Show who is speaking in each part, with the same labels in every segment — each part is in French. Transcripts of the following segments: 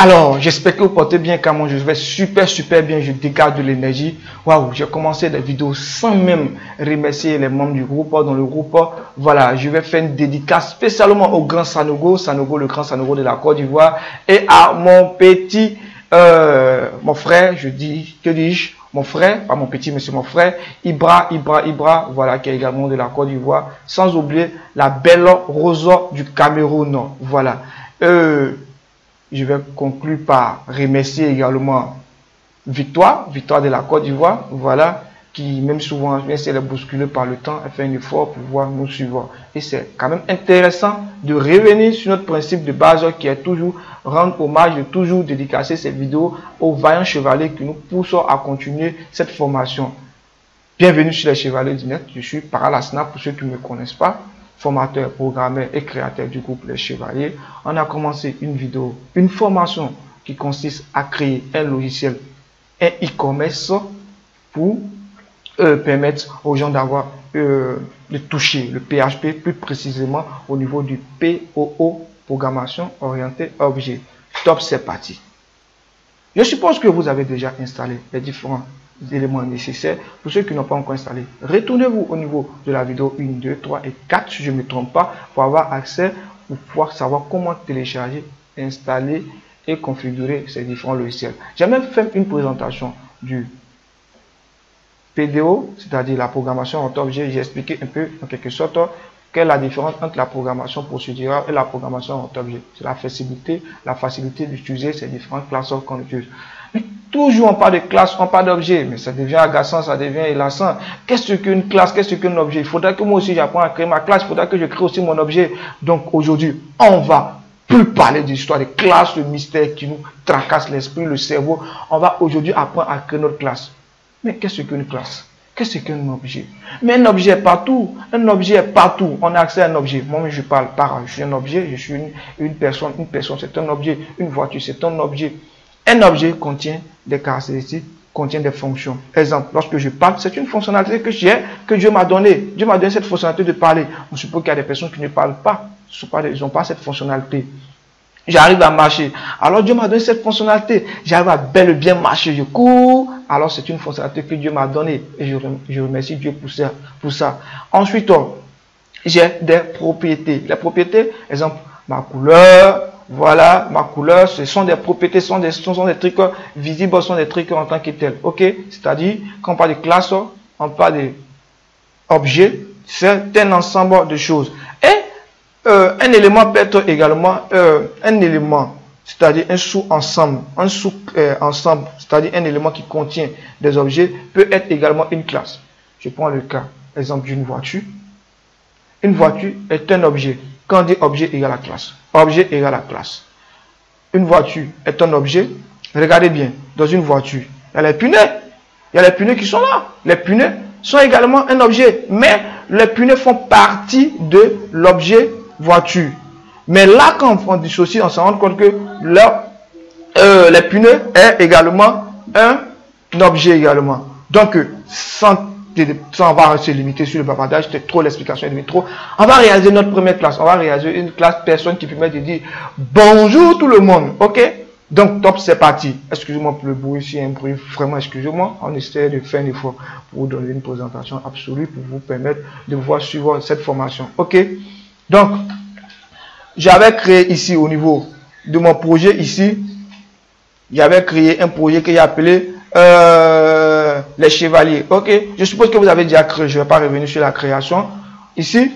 Speaker 1: Alors, j'espère que vous portez bien, car moi je vais super bien, je dégage de l'énergie. Waouh, j'ai commencé des vidéos sans même remercier les membres du groupe. Dans le groupe, voilà, je vais faire une dédicace spécialement au grand Sanogo, le grand Sanogo de la Côte d'Ivoire, et à mon petit, mon frère, que dis-je, mon frère, pas mon petit, mais c'est mon frère, Ibra, voilà, qui est également de la Côte d'Ivoire, sans oublier la belle Rosa du Cameroun, voilà. Je vais conclure par remercier également Victoire de la Côte d'Ivoire, voilà, qui même souvent, bien si elle est bousculée par le temps, elle fait un effort pour pouvoir nous suivre. Et c'est quand même intéressant de revenir sur notre principe de base qui est toujours rendre hommage, de toujours dédicacer ces vidéos aux vaillants chevaliers qui nous poussent à continuer cette formation. Bienvenue sur les Chevaliers du Net, je suis Paralasna pour ceux qui ne me connaissent pas. Formateur, programmeur et créateur du groupe Les Chevaliers. On a commencé une formation qui consiste à créer un logiciel, un e-commerce pour permettre aux gens d'avoir de toucher le PHP, plus précisément au niveau du POO, programmation orientée objet. Top, c'est parti. Je suppose que vous avez déjà installé les différents éléments nécessaires. Pour ceux qui n'ont pas encore installé, retournez-vous au niveau de la vidéo 1, 2, 3 et 4 si je ne me trompe pas, pour avoir accès, pour pouvoir savoir comment télécharger, installer et configurer ces différents logiciels. J'ai même fait une présentation du PDO, c'est-à-dire la programmation en objet. J'ai expliqué un peu en quelque sorte quelle est la différence entre la programmation procédurale et la programmation en objet. C'est la facilité d'utiliser ces différentes classes qu'on utilise. Mais toujours on parle de classe, on parle d'objet, mais ça devient agaçant, ça devient élassant. Qu'est-ce qu'une classe, qu'est-ce qu'un objet? Il faudra que moi aussi j'apprends à créer ma classe, il faudra que je crée aussi mon objet. Donc aujourd'hui, on va plus parler d'histoire de classe, de mystère qui nous tracasse l'esprit, le cerveau. On va aujourd'hui apprendre à créer notre classe. Mais qu'est-ce qu'une classe? Qu'est-ce qu'un objet? Mais un objet est partout. Un objet est partout. On a accès à un objet. Moi, je parle par, je suis un objet, je suis une personne. Une personne, c'est un objet. Une voiture, c'est un objet. Un objet contient des caractéristiques, contient des fonctions. Exemple, lorsque je parle, c'est une fonctionnalité que j'ai, que Dieu m'a donnée. Dieu m'a donné cette fonctionnalité de parler. On suppose qu'il y a des personnes qui ne parlent pas. Ils n'ont pas cette fonctionnalité. J'arrive à marcher. Alors Dieu m'a donné cette fonctionnalité. J'arrive à bel et bien marcher. Je cours. Alors c'est une fonctionnalité que Dieu m'a donnée. Et je remercie Dieu pour ça. Ensuite, j'ai des propriétés. Les propriétés, exemple, ma couleur. Voilà, ma couleur, ce sont des propriétés, ce sont des trucs visibles, ce sont des trucs en tant que tels. Ok? C'est-à-dire, quand on parle de classe, on parle d'objet. C'est un ensemble de choses. Et un élément peut être également un élément, c'est-à-dire un sous-ensemble. Un sous-ensemble, c'est-à-dire un élément qui contient des objets, peut être également une classe. Je prends le cas, exemple d'une voiture. Une voiture est un objet. Quand on dit objet égale à classe. Objet égale à classe. Une voiture est un objet. Regardez bien, dans une voiture, il y a les pneus. Il y a les pneus qui sont là. Les pneus sont également un objet. Mais les pneus font partie de l'objet voiture. Mais là, quand on dissocie, on se rend compte que les pneus est également un objet également. Donc, on va se limiter sur le bavardage, c'était trop l'explication de trop. On va réaliser notre première classe. On va réaliser une classe personne qui permet de dire bonjour tout le monde. Ok? Donc, top, c'est parti. Excusez-moi pour le bruit, si un bruit, vraiment excusez-moi. On essaie de faire un effort pour vous donner une présentation absolue pour vous permettre de pouvoir suivre cette formation. Ok? Donc, j'avais créé ici au niveau de mon projet ici, j'avais créé un projet que j'ai appelé les Chevaliers. Ok, je suppose que vous avez déjà créé, je ne vais pas revenir sur la création. Ici,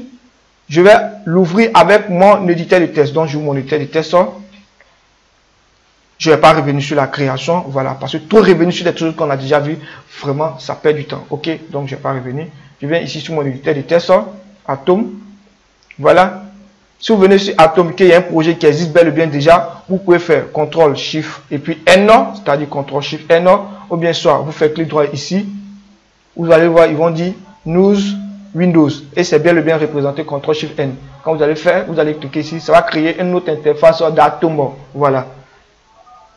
Speaker 1: je vais l'ouvrir avec mon éditeur de test. Donc, j'ouvre mon éditeur de test. Je ne vais pas revenir sur la création, voilà, parce que tout revenir sur des trucs qu'on a déjà vu, vraiment, ça perd du temps. Ok, donc je ne vais pas revenir. Je viens ici sur mon éditeur de test, Atom. Voilà. Si vous venez sur Atom, qu'il y a un projet qui existe bel et bien déjà, vous pouvez faire CTRL SHIFT et puis N, c'est-à-dire CTRL SHIFT N, ou bien soit vous faites clic droit ici, vous allez voir, ils vont dire News Windows et c'est bien et bien représenté CTRL SHIFT N. Quand vous allez faire, vous allez cliquer ici, ça va créer une autre interface d'Atom. Voilà.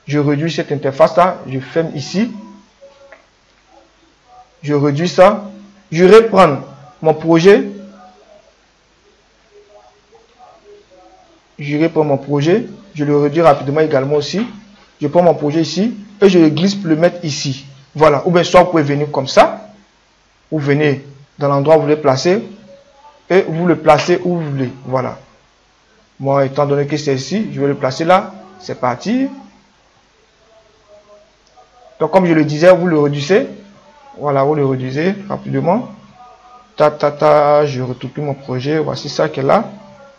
Speaker 1: Je réduis cette interface là, je ferme ici, je réduis ça, je reprends mon projet. Je reprends mon projet, je le réduis rapidement également aussi. Je prends mon projet ici et je le glisse pour le mettre ici. Voilà. Ou bien soit vous pouvez venir comme ça. Vous venez dans l'endroit où vous voulez placer et vous le placez où vous voulez. Voilà. Moi, étant donné que c'est ici, je vais le placer là. C'est parti. Donc, comme je le disais, vous le réduisez. Voilà, vous le réduisez rapidement. Je retourne mon projet. Voici ça qui est là.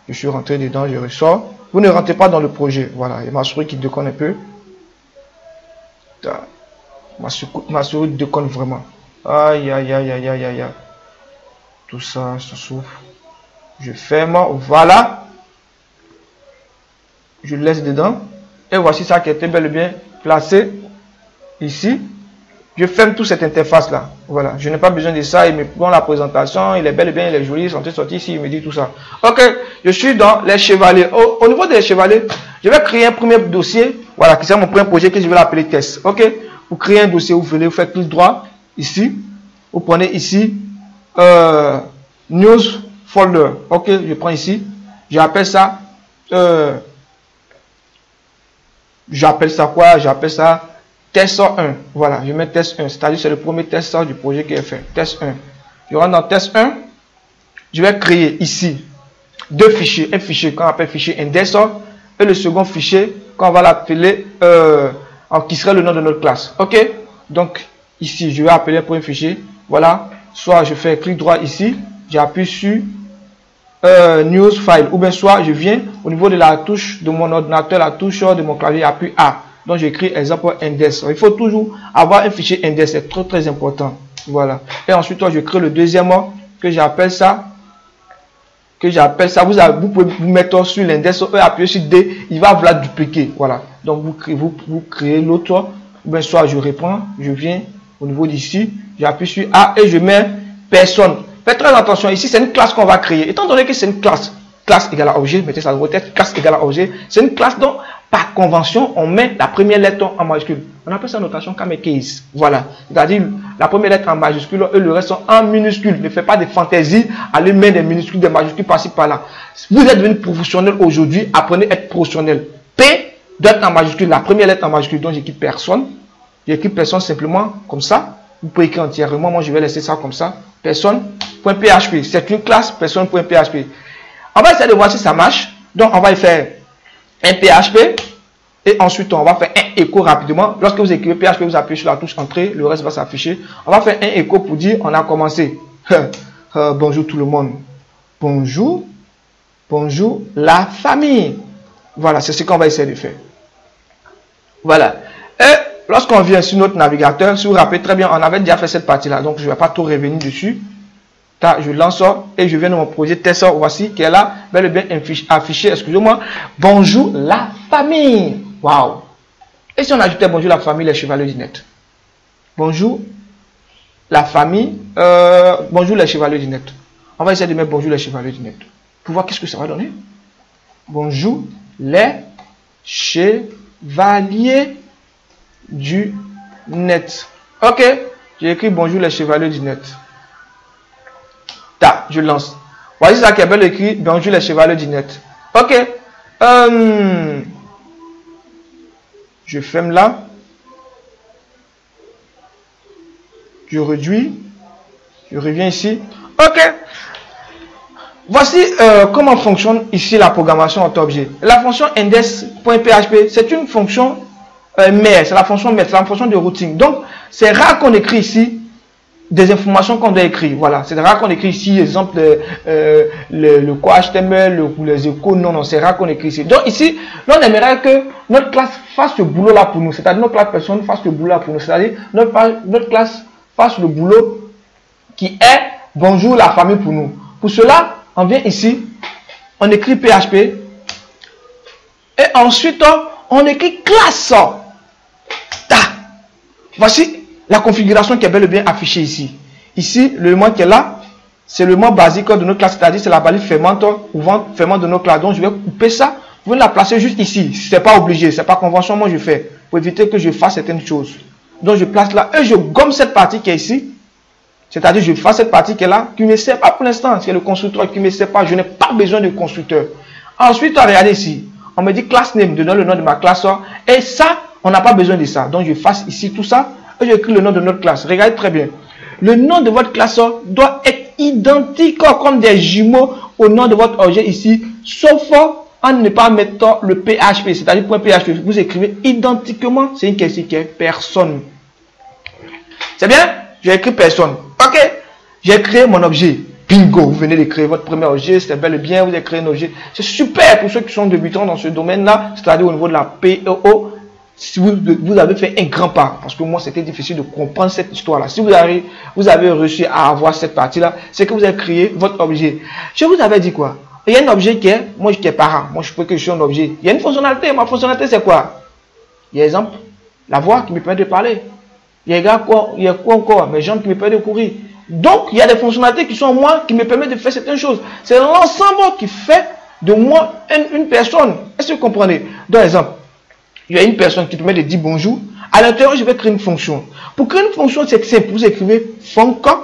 Speaker 1: Je suis rentré dedans, je ressors. Vous ne rentrez pas dans le projet. Voilà, il y a ma souris qui déconne un peu. Ma souris déconne vraiment. Aïe, aïe, aïe, aïe, aïe, aïe. Tout ça, ça souffle. Je ferme. Voilà. Je laisse dedans. Et voici ça qui était bel et bien placé ici. Je ferme toute cette interface là. Voilà. Je n'ai pas besoin de ça. Il me prend la présentation. Il est bel et bien, il est joli. Il est sorti ici. Il me dit tout ça. Ok. Je suis dans les chevaliers. Au niveau des chevaliers, je vais créer un premier dossier. Voilà. Qui c'est mon premier projet que je vais l'appeler test. Ok. Vous créez un dossier. Vous venez, vous faites clic droit ici. Vous prenez ici news folder. Ok. Je prends ici. J'appelle ça. J'appelle ça quoi? J'appelle ça test 1. Voilà, je mets test 1. C'est-à-dire c'est le premier test du projet qui est fait. Test 1. Je rentre dans test 1. Je vais créer ici deux fichiers. Un fichier qu'on appelle fichier index et le second fichier qu'on va l'appeler qui serait le nom de notre classe. Ok. Donc ici, je vais appeler le premier fichier. Voilà. Soit je fais clic droit ici. J'appuie sur news file, ou bien soit je viens au niveau de la touche de mon ordinateur, la touche de mon clavier, appuie A. Donc j'écris exemple index. Il faut toujours avoir un fichier index, c'est très important. Voilà. Et ensuite je crée le deuxième que j'appelle ça. Vous pouvez vous mettre sur l'index et appuyer sur D, il va vous la dupliquer. Voilà. Donc vous créez l'autre, ou bien soit je reprends, je viens au niveau d'ici, j'appuie sur A et je mets personne. Faites très attention, ici c'est une classe qu'on va créer. Étant donné que c'est une classe égale à objet, mettez ça dans votre tête, classe égale à objet, c'est une classe dont par convention on met la première lettre en majuscule. On appelle ça notation camel case. Voilà. C'est-à-dire la première lettre en majuscule et le reste sont en minuscule. Ne faites pas de fantaisie, allez mettre des minuscules, des majuscules par-ci par-là. Vous êtes devenu professionnel aujourd'hui, apprenez à être professionnel. P doit être en majuscule, la première lettre en majuscule, donc j'écris personne. J'écris personne simplement comme ça. Vous pouvez écrire entièrement, moi je vais laisser ça comme ça. Personne.php, c'est une classe personne.php. On va essayer de voir si ça marche. Donc on va y faire un PHP et ensuite on va faire un écho rapidement. Lorsque vous écrivez PHP, vous appuyez sur la touche entrée, le reste va s'afficher. On va faire un écho pour dire on a commencé. Bonjour tout le monde. Bonjour. Bonjour la famille. Voilà, c'est ce qu'on va essayer de faire. Voilà. Et lorsqu'on vient sur notre navigateur, si vous vous rappelez très bien, on avait déjà fait cette partie-là, donc je ne vais pas tout revenir dessus. Je lance et je viens de mon projet test. Voici qui est là, bel et bien affiché, excusez-moi. Bonjour la famille. Waouh. Et si on ajoutait bonjour la famille, les chevaliers du net. Bonjour la famille. Bonjour les chevaliers du net. On va essayer de mettre bonjour les chevaliers du net. Pour voir qu'est-ce que ça va donner. Bonjour les chevaliers du net. Ok. J'ai écrit bonjour les chevaliers du net. Je lance. Voici ça qui est bel écrit. Bonjour les chevaliers du net. Ok. Je ferme là. Je réduis. Je reviens ici. Ok. Voici comment fonctionne ici la programmation en objet. La fonction index.php, c'est une fonction mais c'est la fonction mais, c'est la fonction de routing. Donc, c'est rare qu'on écrit ici des informations qu'on doit écrire. Voilà, c'est rare qu'on écrit ici, exemple, le quoi HTML ou les échos. Non, c'est rare qu'on écrit ici. Donc ici, on aimerait que notre classe fasse ce boulot-là pour nous. C'est-à-dire notre classe personne fasse ce boulot-là pour nous. C'est-à-dire notre classe fasse le boulot qui est bonjour la famille pour nous. Pour cela, on vient ici, on écrit PHP et ensuite on écrit classe. Voici la configuration qui est bel et bien affichée ici. Ici, le mot qui est là, c'est le mot basique de notre classe, c'est-à-dire c'est la valise fermante ou fermante de notre classe. Donc, je vais couper ça. Vous la placer juste ici. Ce n'est pas obligé, ce n'est pas convention, moi je fais. Pour éviter que je fasse certaines choses. Donc, je place là et je gomme cette partie qui est ici. C'est-à-dire, je fasse cette partie qui est là, qui ne me sert pas pour l'instant. C'est le constructeur qui ne me sert pas. Je n'ai pas besoin de constructeur. Ensuite, regardez ici. On me dit class name, donner le nom de ma classe. Et ça, On n'a pas besoin de ça. Donc, je fasse ici tout ça et je écris le nom de notre classe. Regardez très bien. Le nom de votre classe doit être identique comme des jumeaux au nom de votre objet ici, sauf en ne pas mettant le PHP, c'est-à-dire .php. Vous écrivez identiquement, c'est une question qui est personne. C'est bien? J'ai écrit personne. Ok? J'ai créé mon objet. Bingo, vous venez de créer votre premier objet, c'est bel et bien, vous avez créé un objet. C'est super pour ceux qui sont débutants dans ce domaine-là, c'est-à-dire au niveau de la PEO. Si vous avez fait un grand pas, parce que moi c'était difficile de comprendre cette histoire-là. Si vous avez réussi à avoir cette partie-là, c'est que vous avez créé votre objet. Je vous avais dit quoi? Il y a un objet qui est, moi qui est parent, moi je peux que je suis un objet. Il y a une fonctionnalité, ma fonctionnalité c'est quoi? Il y a exemple, la voix qui me permet de parler. Il y a quoi encore? Mes jambes qui me permettent de courir. Donc il y a des fonctionnalités qui sont en moi qui me permettent de faire certaines choses. C'est l'ensemble qui fait de moi une personne. Est-ce que vous comprenez? Dans exemple, il y a une personne qui te permet de dire bonjour. À l'intérieur, je vais créer une fonction. Pour créer une fonction, c'est simple. Vous écrivez function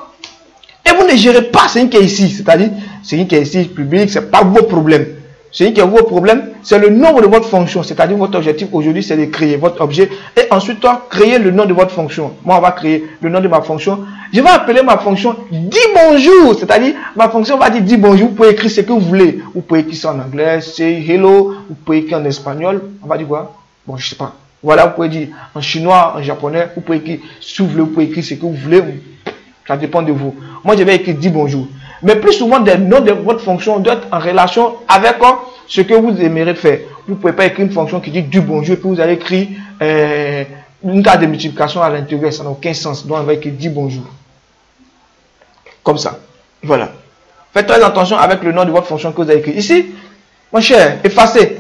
Speaker 1: et vous ne gérez pas c'est une qui est ici. C'est-à-dire, c'est une qui est ici, public, c'est pas vos problèmes. C'est une qui est vos problèmes, c'est le nom de votre fonction. C'est-à-dire, votre objectif aujourd'hui, c'est de créer votre objet et ensuite, créer le nom de votre fonction. Moi, on va créer le nom de ma fonction. Je vais appeler ma fonction dis bonjour. C'est-à-dire, ma fonction va dire dis bonjour. Vous pouvez écrire ce que vous voulez. Vous pouvez écrire ça en anglais, c'est hello. Vous pouvez écrire en espagnol. On va dire quoi? Bon, je sais pas. Voilà, vous pouvez dire en chinois, en japonais, vous pouvez écrire, si vous voulez, vous pouvez écrire ce que vous voulez. Ça dépend de vous. Moi, je vais écrire dis bonjour. Mais plus souvent, le nom de votre fonction doit être en relation avec ce que vous aimeriez faire. Vous ne pouvez pas écrire une fonction qui dit du bonjour et puis vous allez écrire une carte de multiplication à l'intérieur. Ça n'a aucun sens. Donc, on va écrire dis bonjour. Comme ça. Voilà. Faites très attention avec le nom de votre fonction que vous avez écrit. Ici, mon cher, effacez.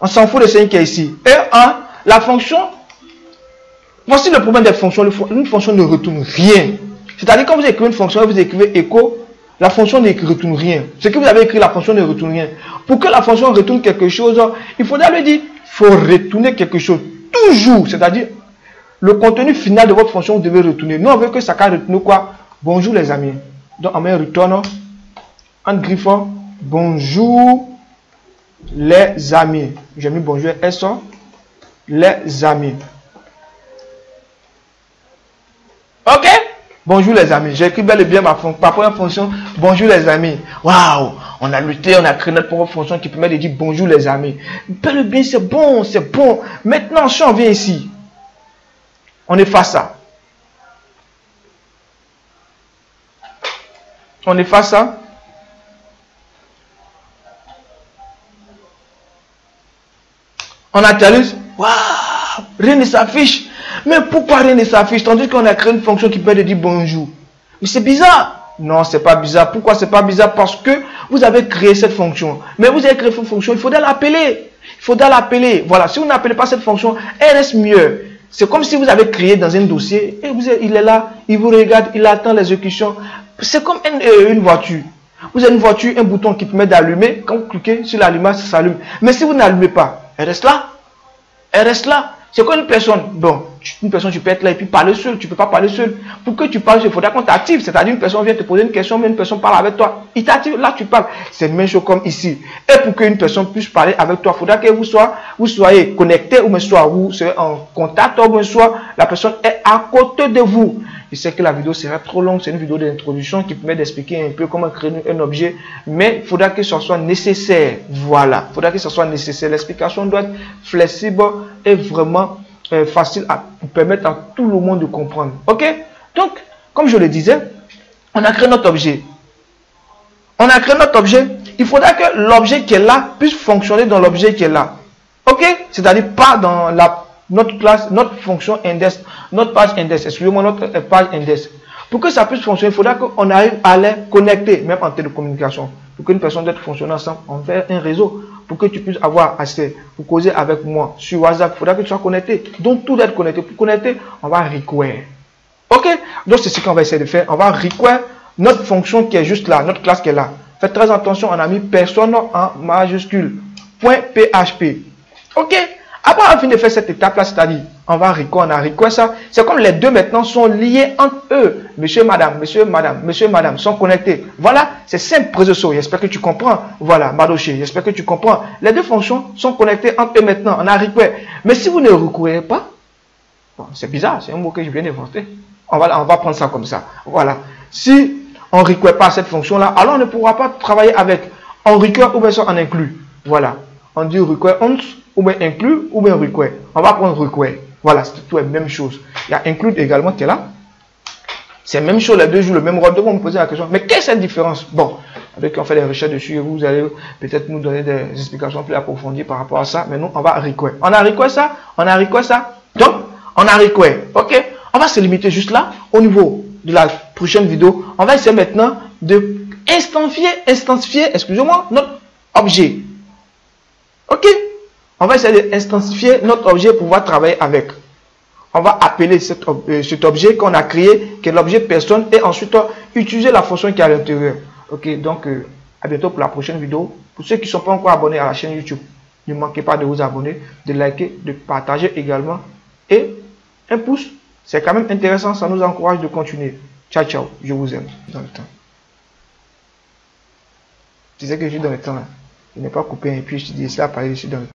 Speaker 1: On s'en fout de ce qui est ici. Et la fonction, voici le problème des fonctions. Une fonction ne retourne rien. C'est-à-dire quand vous écrivez une fonction, vous écrivez écho, la fonction ne retourne rien. Ce que vous avez écrit, la fonction ne retourne rien. Pour que la fonction retourne quelque chose, il faudra lui dire, il faut retourner quelque chose. Toujours. C'est-à-dire, le contenu final de votre fonction, vous devez retourner. Nous, on veut que ça retourne quoi? Bonjour les amis. Donc, on met retourne en griffon. Bonjour les amis. J'ai mis bonjour S. Les amis. Ok? Bonjour les amis. J'ai écrit bel et bien ma première fonction. Bonjour les amis. Waouh! On a lutté, on a créé notre propre fonction qui permet de dire bonjour les amis. Bel et bien, c'est bon, c'est bon. Maintenant, si on vient ici, on efface ça. On efface ça. On actualise. Waouh! Rien ne s'affiche. Mais pourquoi rien ne s'affiche tandis qu'on a créé une fonction qui permet de dire bonjour? Mais c'est bizarre. Non, c'est pas bizarre. Pourquoi c'est pas bizarre? Parce que vous avez créé cette fonction. Mais vous avez créé cette fonction, il faudra l'appeler. Il faudra l'appeler. Voilà, si vous n'appelez pas cette fonction, elle reste mieux. C'est comme si vous avez créé dans un dossier et il est là, il vous regarde, il attend l'exécution. C'est comme une voiture. Vous avez une voiture, un bouton qui permet d'allumer. Quand vous cliquez sur l'allumage, ça s'allume. Mais si vous n'allumez pas, elle reste là. Elle reste là. C'est comme une personne. Bon, une personne, tu peux être là et puis parler seul. Tu ne peux pas parler seul. Pour que tu parles, il faudra qu'on t'active. C'est-à-dire, une personne vient te poser une question, mais une personne parle avec toi. Il t'active, là, tu parles. C'est la même chose comme ici. Et pour qu'une personne puisse parler avec toi, il faudra que vous soyez connecté, ou bien soit vous soyez en contact, ou bien soit la personne est à côté de vous. Je sais que la vidéo sera trop longue. C'est une vidéo d'introduction qui permet d'expliquer un peu comment créer un objet. Mais il faudra que ce soit nécessaire. Voilà. Il faudra que ce soit nécessaire. L'explication doit être flexible et vraiment facile à permettre à tout le monde de comprendre. Ok? Donc, comme je le disais, on a créé notre objet. On a créé notre objet. Il faudra que l'objet qui est là puisse fonctionner dans l'objet qui est là. Ok? C'est-à-dire pas dans notre classe, notre fonction index, notre page index, excusez-moi, notre page index. Pour que ça puisse fonctionner, il faudra qu'on arrive à les connecter, même en télécommunication. Pour qu'une personne doit fonctionner ensemble, on fait un réseau. Pour que tu puisses avoir accès, pour causer avec moi sur WhatsApp, il faudra que tu sois connecté. Donc, tout doit être connecté. Pour connecter, on va require. Ok? Donc, c'est ce qu'on va essayer de faire. On va require notre fonction qui est juste là, notre classe qui est là. Faites très attention, on a mis personne en majuscule. .php. Ok? Après avoir fini de faire cette étape-là, c'est-à-dire, on va require, on a require ça. C'est comme les deux maintenant sont liés entre eux. Monsieur, madame, monsieur, madame, monsieur, madame sont connectés. Voilà, c'est simple, Présoso. J'espère que tu comprends. Voilà, Madoché, j'espère que tu comprends. Les deux fonctions sont connectées entre eux maintenant. On a require. Mais si vous ne recourez pas, bon, c'est bizarre, c'est un mot que je viens d'inventer. On va prendre ça comme ça. Voilà. Si on ne require pas cette fonction-là, alors on ne pourra pas travailler avec. On require ou bien on inclut. Voilà. On dit require once, ou bien inclut, ou bien require. On va prendre require. Voilà, c'est tout la même chose. Il y a include également qui est là. C'est la même chose, les deux jouent le même rôle. Donc on me poser la question, mais quelle est cette différence? Bon, avec on fait des recherches dessus, vous allez peut-être nous donner des explications plus approfondies par rapport à ça. Mais nous, on va require. On a require ça, on a require ça. Donc, on a require. Ok? On va se limiter juste là, au niveau de la prochaine vidéo. On va essayer maintenant de instantifier, excusez-moi, notre objet. Ok? On va essayer d'instantifier notre objet pour pouvoir travailler avec. On va appeler cet objet qu'on a créé, qui est l'objet personne, et ensuite utiliser la fonction qui est à l'intérieur. Ok, donc à bientôt pour la prochaine vidéo. Pour ceux qui ne sont pas encore abonnés à la chaîne YouTube, ne manquez pas de vous abonner, de liker, de partager également. Et un pouce, c'est quand même intéressant, ça nous encourage de continuer. Ciao, ciao, je vous aime dans le temps. Tu sais que je suis dans le temps là. Je n'ai pas coupé et puis je te dis, ça à parler, je suis dans le temps.